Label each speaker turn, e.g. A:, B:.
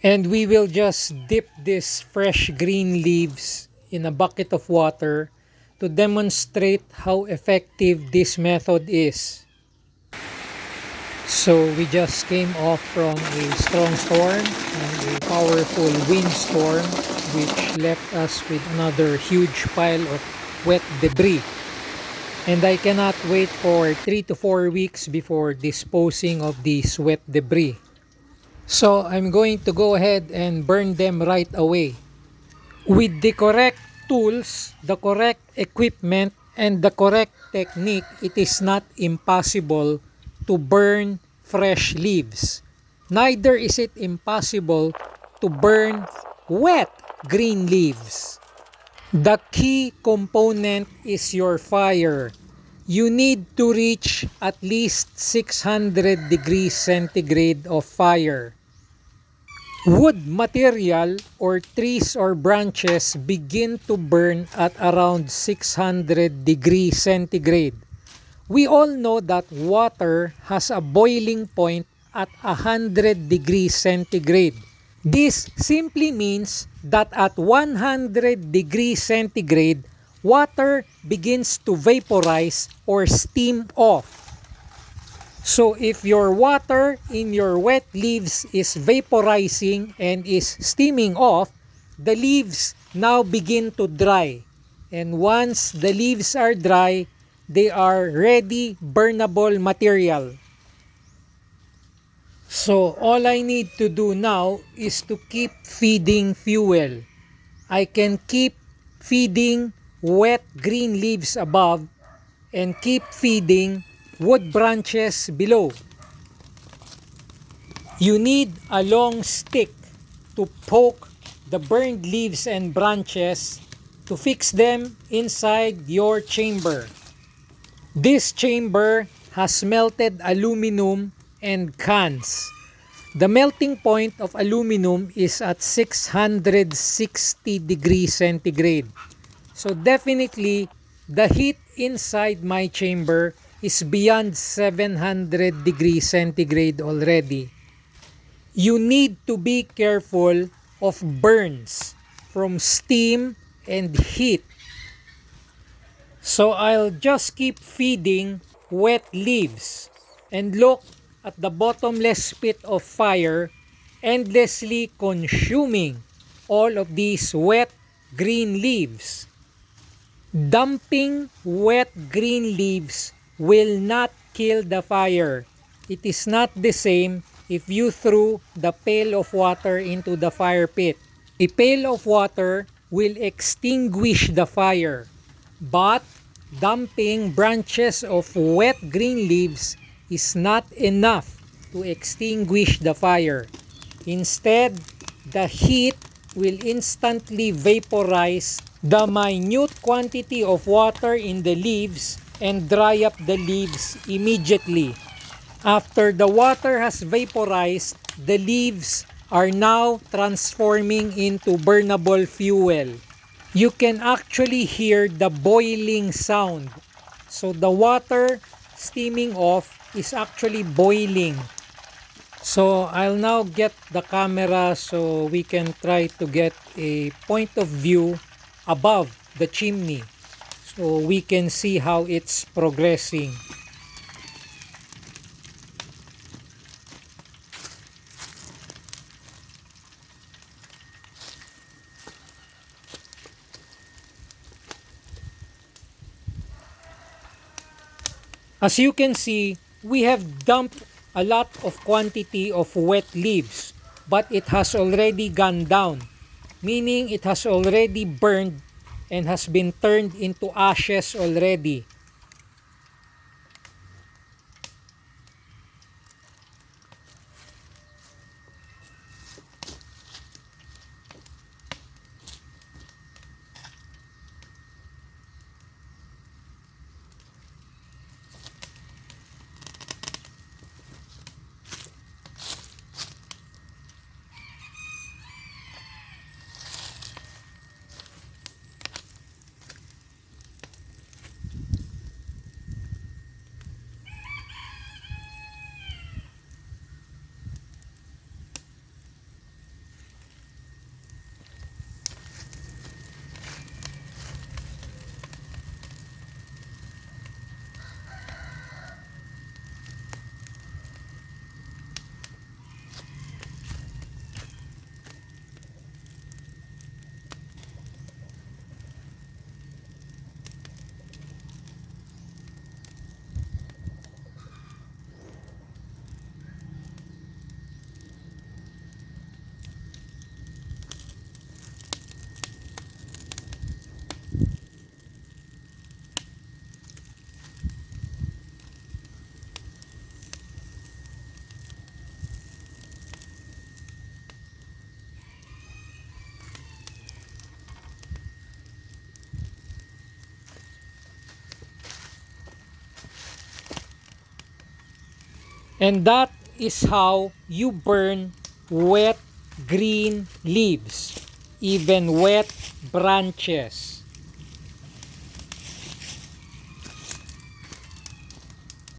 A: And we will just dip these fresh green leaves in a bucket of water to demonstrate how effective this method is. So we just came off from a strong storm and a powerful windstorm which left us with another huge pile of wet debris. And I cannot wait for 3 to 4 weeks before disposing of these wet debris. So I'm going to go ahead and burn them right away. With the correct tools, the correct equipment, and the correct technique, it is not impossible to burn fresh leaves. Neither is it impossible to burn wet green leaves. The key component is your fire. You need to reach at least 600 degrees centigrade of fire. Wood material or trees or branches begin to burn at around 600 degrees centigrade. We all know that water has a boiling point at 100 degrees centigrade. This simply means that at 100 degrees centigrade, water begins to vaporize or steam off. So if your water in your wet leaves is vaporizing and is steaming off, the leaves now begin to dry. And once the leaves are dry, they are ready burnable material. So all I need to do now is to keep feeding fuel. I can keep feeding wet green leaves above and keep feeding wood branches below. You need a long stick to poke the burned leaves and branches to fix them inside your chamber. This chamber has melted aluminum and cans. The melting point of aluminum is at 660 degrees centigrade. So definitely the heat inside my chamber is beyond 700 degrees centigrade already. You need to be careful of burns from steam and heat. So I'll just keep feeding wet leaves and look at the bottomless pit of fire endlessly consuming all of these wet green leaves. Dumping wet green leaves will not kill the fire. It is not the same if you threw the pail of water into the fire pit. A pail of water will extinguish the fire, but dumping branches of wet green leaves is not enough to extinguish the fire. Instead, the heat will instantly vaporize the minute quantity of water in the leaves and dry up the leaves immediately. After the water has vaporized, the leaves are now transforming into burnable fuel. You can actually hear the boiling sound. So the water steaming off is actually boiling. So I'll now get the camera so we can try to get a point of view above the chimney so we can see how it's progressing. As you can see, we have dumped a lot of quantity of wet leaves, but it has already gone down, meaning it has already burned and has been turned into ashes already. And that is how you burn wet green leaves, even wet branches.